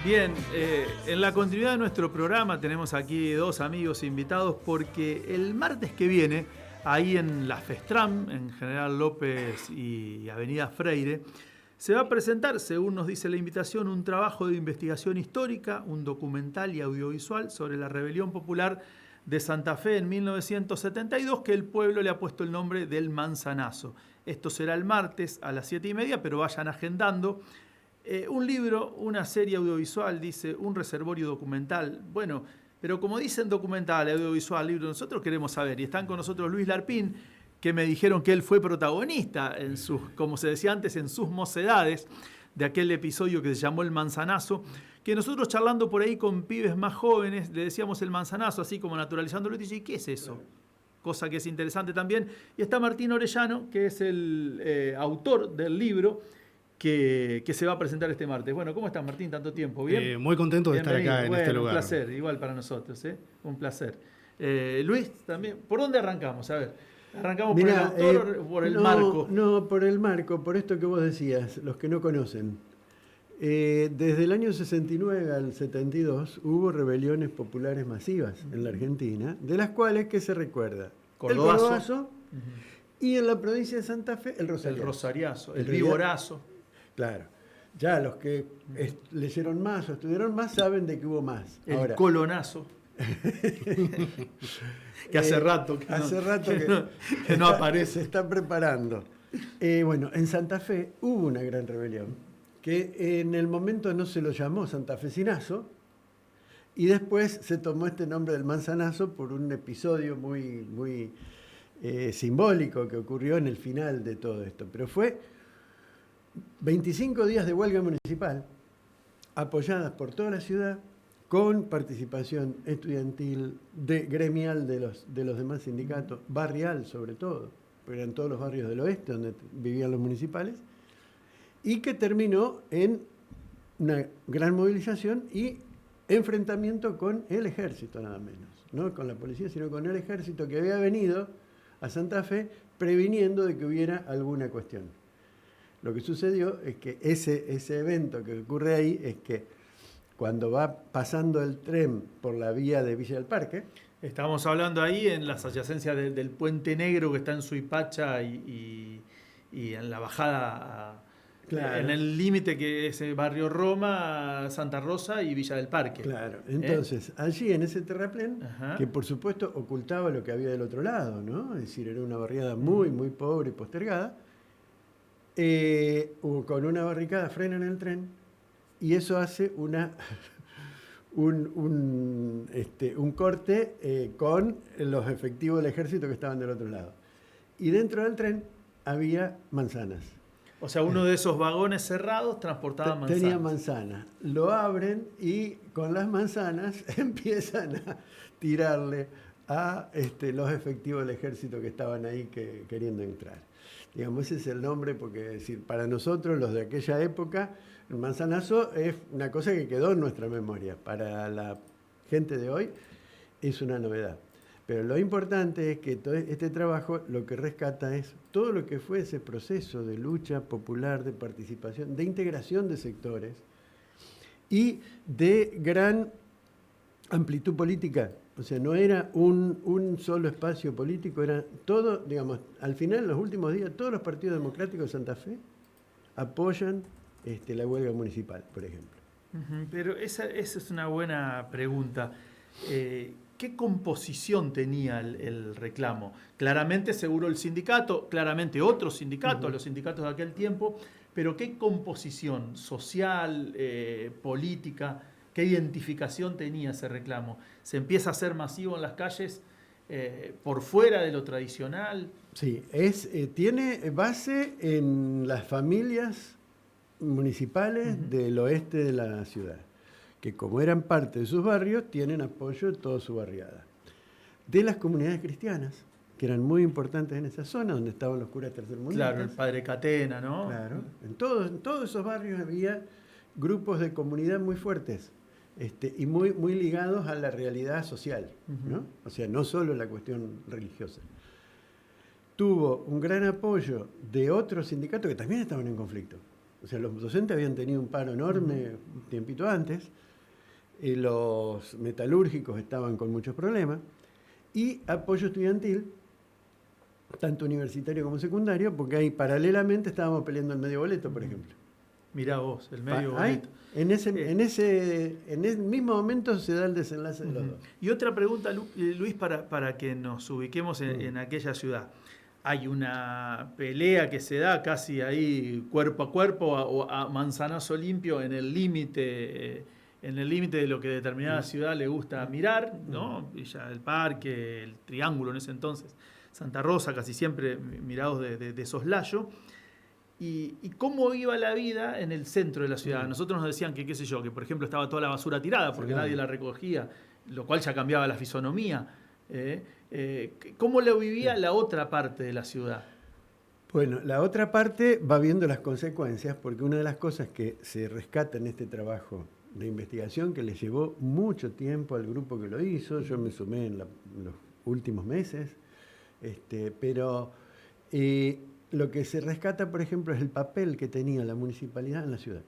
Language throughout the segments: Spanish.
Bien, en la continuidad de nuestro programa tenemos aquí dos amigos invitados porque el martes que viene, ahí en la FESTRAM, en General López y Avenida Freire, se va a presentar, según nos dice la invitación, un trabajo de investigación histórica, un documental y audiovisual sobre la rebelión popular de Santa Fe en 1972, que el pueblo le ha puesto el nombre del Manzanazo. Esto será el martes a las 7:30, pero vayan agendando. Un libro, una serie audiovisual, dice, un reservorio documental. Bueno, pero como dicen documental, audiovisual, libro, nosotros queremos saber. Y están con nosotros Luis Larpín, que me dijeron que él fue protagonista, en sus, como se decía antes, en sus mocedades, de aquel episodio que se llamó El Manzanazo, que nosotros charlando por ahí con pibes más jóvenes, le decíamos el manzanazo, así como naturalizándolo, y dice, ¿qué es eso? Cosa que es interesante también. Y está Martín Orellano, que es el autor del libro, que se va a presentar este martes. Bueno, ¿cómo estás, Martín? Tanto tiempo, ¿bien? Muy contento de Bienvenido. estar acá en este lugar. Un placer, igual para nosotros, ¿eh? Un placer. Luis, también. ¿Por dónde arrancamos? A ver, ¿arrancamos por el autor o por el marco? No, por el marco, por esto que vos decías, los que no conocen. Desde el año 69 al 72 hubo rebeliones populares masivas en la Argentina, de las cuales, ¿qué se recuerda? Cordobazo. El Cordobazo, y en la provincia de Santa Fe, el Rosariazo. El Rosariazo, el Viborazo. Claro. Ya los que leyeron más o estudiaron más saben de que hubo más. El Ahora, Colonazo. Que hace rato que no aparece. Se está preparando. Bueno, en Santa Fe hubo una gran rebelión que en el momento no se lo llamó santafesinazo y después se tomó este nombre del Manzanazo por un episodio muy simbólico que ocurrió en el final de todo esto. Pero fue 25 días de huelga municipal apoyadas por toda la ciudad con participación estudiantil, gremial de los demás sindicatos, barrial sobre todo, porque eran todos los barrios del oeste donde vivían los municipales, y que terminó en una gran movilización y enfrentamiento con el ejército nada menos, no con la policía, sino con el ejército que había venido a Santa Fe previniendo de que hubiera alguna cuestión. Lo que sucedió es que ese evento que ocurre ahí es que cuando va pasando el tren por la vía de Villa del Parque... Estamos hablando ahí en las adyacencias del Puente Negro que está en Suipacha y en la bajada, claro, en el límite que es el barrio Roma, Santa Rosa y Villa del Parque. Claro, entonces allí en ese terraplén, que por supuesto ocultaba lo que había del otro lado, ¿no? Es decir, era una barriada muy pobre y postergada, con una barricada frenan el tren y eso hace un corte con los efectivos del ejército que estaban del otro lado. Y dentro del tren había manzanas. O sea, uno de esos vagones cerrados transportaba manzanas. Tenía manzanas. Lo abren y con las manzanas empiezan a tirarle a los efectivos del ejército que estaban ahí queriendo entrar. Digamos, ese es el nombre porque, es decir, para nosotros, los de aquella época, el manzanazo es una cosa que quedó en nuestra memoria. Para la gente de hoy es una novedad. Pero lo importante es que todo este trabajo lo que rescata es todo lo que fue ese proceso de lucha popular, de participación, de integración de sectores y de gran amplitud política. O sea, no era un solo espacio político, era todo, digamos, al final, en los últimos días, todos los partidos democráticos de Santa Fe apoyan la huelga municipal, por ejemplo. Pero esa es una buena pregunta. ¿Qué composición tenía el reclamo? Claramente, seguro el sindicato, claramente otros sindicatos, los sindicatos de aquel tiempo, pero ¿qué composición social, política, qué identificación tenía ese reclamo? ¿Se empieza a hacer masivo en las calles por fuera de lo tradicional? Sí, tiene base en las familias municipales del oeste de la ciudad, que como eran parte de sus barrios, tienen apoyo de toda su barriada. De las comunidades cristianas, que eran muy importantes en esa zona, donde estaban los curas tercermundistas. Claro, el Padre Catena, ¿no? Claro, en todos esos barrios había grupos de comunidad muy fuertes y muy ligados a la realidad social, ¿no? O sea, no solo la cuestión religiosa. Tuvo un gran apoyo de otros sindicatos que también estaban en conflicto. O sea, los docentes habían tenido un paro enorme un tiempito antes, los metalúrgicos estaban con muchos problemas, y apoyo estudiantil, tanto universitario como secundario, porque ahí paralelamente estábamos peleando el medio boleto, por ejemplo. Mirá vos, el medio Ahí, boleto. en ese mismo momento se da el desenlace de los dos. Y otra pregunta, Luis, para que nos ubiquemos en aquella ciudad. Hay una pelea que se da casi ahí cuerpo a cuerpo o a manzanazo limpio en el límite de lo que determinada ciudad le gusta mirar, ¿no? Villa del Parque, el Triángulo en ese entonces, Santa Rosa, casi siempre mirados de soslayo. Y cómo iba la vida en el centro de la ciudad. Nosotros nos decían que, qué sé yo, que por ejemplo estaba toda la basura tirada porque nadie la recogía, lo cual ya cambiaba la fisonomía. ¿Cómo lo vivía la otra parte de la ciudad? Bueno, la otra parte va viendo las consecuencias, porque una de las cosas que se rescata en este trabajo de investigación, que le llevó mucho tiempo al grupo que lo hizo, yo me sumé en los últimos meses, pero lo que se rescata, por ejemplo, es el papel que tenía la municipalidad en la ciudad.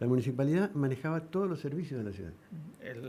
La municipalidad manejaba todos los servicios de la ciudad.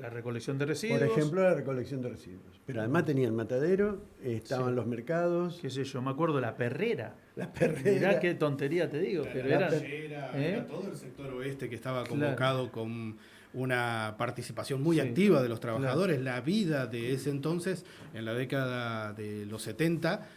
La recolección de residuos. Por ejemplo, la recolección de residuos. Pero además tenía el matadero, estaban los mercados. Qué sé yo, me acuerdo la perrera. La perrera. Mirá qué tontería te digo. Pero era todo el sector oeste que estaba convocado con una participación muy activa de los trabajadores. La vida de ese entonces, en la década de los 70,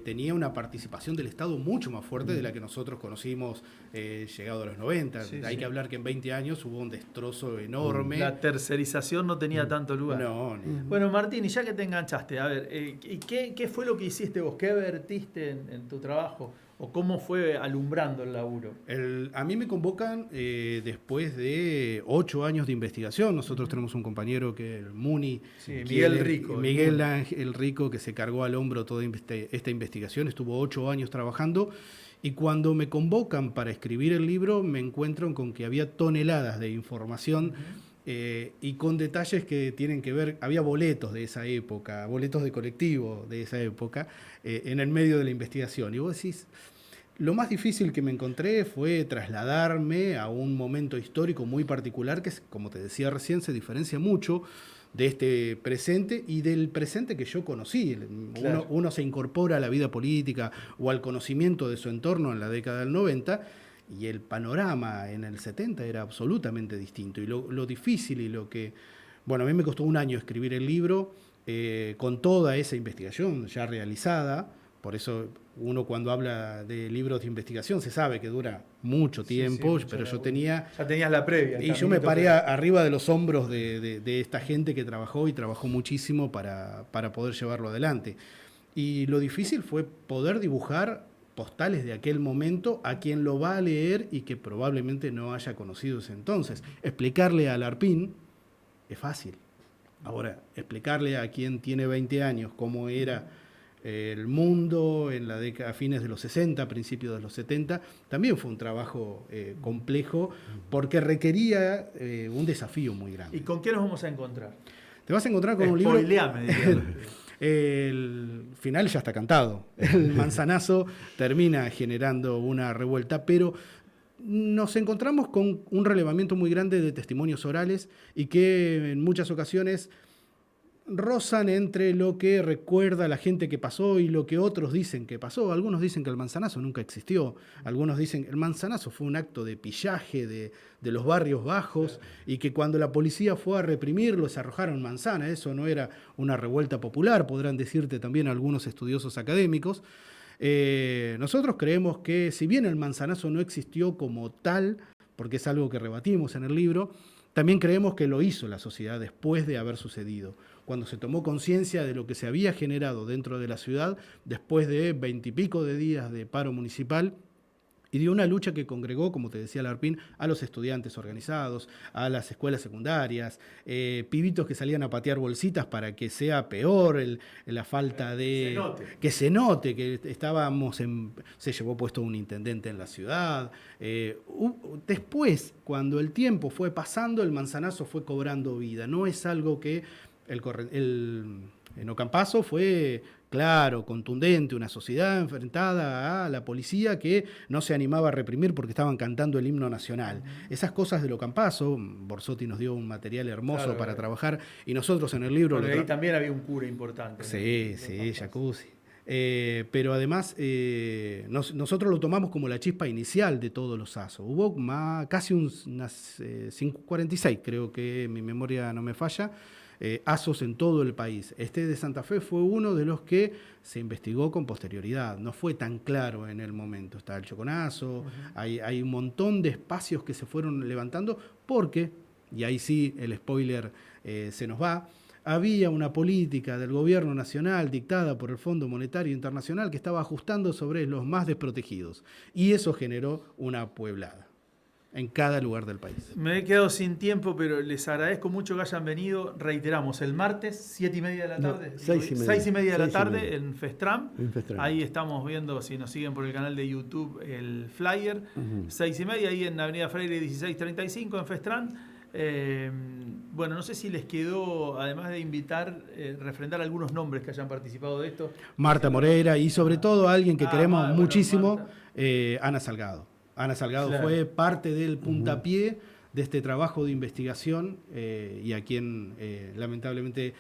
tenía una participación del Estado mucho más fuerte de la que nosotros conocimos llegado a los 90. Hay que hablar que en 20 años hubo un destrozo enorme. La tercerización no tenía tanto lugar. No. Bueno, Martín, y ya que te enganchaste, a ver, ¿qué fue lo que hiciste vos? ¿Qué vertiste en tu trabajo? ¿O cómo fue alumbrando el laburo? A mí me convocan después de 8 años de investigación. Nosotros tenemos un compañero que el Muni. Miguel Rico. Miguel Ángel Rico, que se cargó al hombro toda esta investigación. Estuvo 8 años trabajando. Y cuando me convocan para escribir el libro, me encuentro con que había toneladas de información y con detalles que tienen que ver. Había boletos de esa época, boletos de colectivo de esa época, en el medio de la investigación. Y vos decís, lo más difícil que me encontré fue trasladarme a un momento histórico muy particular que, como te decía recién, se diferencia mucho de este presente y del presente que yo conocí. Claro. Uno se incorpora a la vida política o al conocimiento de su entorno en la década del 90 y el panorama en el 70 era absolutamente distinto. Y lo difícil y lo que... Bueno, a mí me costó un año escribir el libro con toda esa investigación ya realizada. Por eso uno cuando habla de libros de investigación se sabe que dura mucho tiempo, pero yo tenía... Ya tenías la previa. Y yo me paré arriba de los hombros de esta gente que trabajó y trabajó muchísimo para poder llevarlo adelante. Y lo difícil fue poder dibujar postales de aquel momento a quien lo va a leer y que probablemente no haya conocido ese entonces. Explicarle a Larpín es fácil. Ahora, explicarle a quien tiene 20 años cómo era el mundo en la década, a fines de los 60, principios de los 70, también fue un trabajo complejo porque requería un desafío muy grande. ¿Y con qué nos vamos a encontrar? Te vas a encontrar con un libro... Spoileame, el final ya está cantado. El manzanazo termina generando una revuelta, pero nos encontramos con un relevamiento muy grande de testimonios orales y que en muchas ocasiones rozan entre lo que recuerda la gente que pasó y lo que otros dicen que pasó. Algunos dicen que el manzanazo nunca existió. Algunos dicen que el manzanazo fue un acto de pillaje de los barrios bajos y que cuando la policía fue a reprimirlo se arrojaron manzanas. Eso no era una revuelta popular, podrán decirte también algunos estudiosos académicos. Nosotros creemos que si bien el manzanazo no existió como tal, porque es algo que rebatimos en el libro, también creemos que lo hizo la sociedad después de haber sucedido, cuando se tomó conciencia de lo que se había generado dentro de la ciudad después de 20 y pico de días de paro municipal y de una lucha que congregó, como te decía Larpín, a los estudiantes organizados, a las escuelas secundarias, pibitos que salían a patear bolsitas para que sea peor la falta de... Que se note que estábamos se llevó puesto un intendente en la ciudad. Después, cuando el tiempo fue pasando, el manzanazo fue cobrando vida. No es algo que... En Ocampazo fue claro, contundente, una sociedad enfrentada a la policía que no se animaba a reprimir porque estaban cantando el himno nacional. Esas cosas de lo Campazo, Borsotti nos dio un material hermoso Claro, para trabajar, y nosotros en el libro... Porque ahí también había un cura importante. Sí, Jacuzzi. Pero además nosotros lo tomamos como la chispa inicial de todos los ASO. Hubo casi unas 46, creo que mi memoria no me falla, ASOs en todo el país. Este de Santa Fe fue uno de los que se investigó con posterioridad. No fue tan claro en el momento. Está el Choconazo, hay un montón de espacios que se fueron levantando porque, y ahí sí el spoiler se nos va, había una política del gobierno nacional dictada por el Fondo Monetario Internacional que estaba ajustando sobre los más desprotegidos. Y eso generó una pueblada en cada lugar del país. Me he quedado sin tiempo, pero les agradezco mucho que hayan venido. Reiteramos, el martes, 7:30 de la tarde. 6:30 de la tarde en Festram. Ahí estamos viendo, si nos siguen por el canal de YouTube, el flyer. 6:30, ahí en Avenida Freire 1635 en Festram. Bueno, no sé si les quedó, además de invitar, refrendar algunos nombres que hayan participado de esto. Marta Moreira y sobre todo alguien que queremos muchísimo, Marta. Ana Salgado. Ana Salgado Claro. Fue parte del puntapié de este trabajo de investigación y a quien lamentablemente,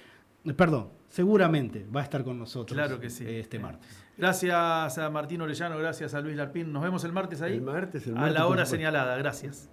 seguramente va a estar con nosotros, Claro que sí. Este martes. Gracias a Martín Orellano, gracias a Luis Larpín. Nos vemos el martes ahí. El martes, a la hora por supuesto. señalada. Gracias.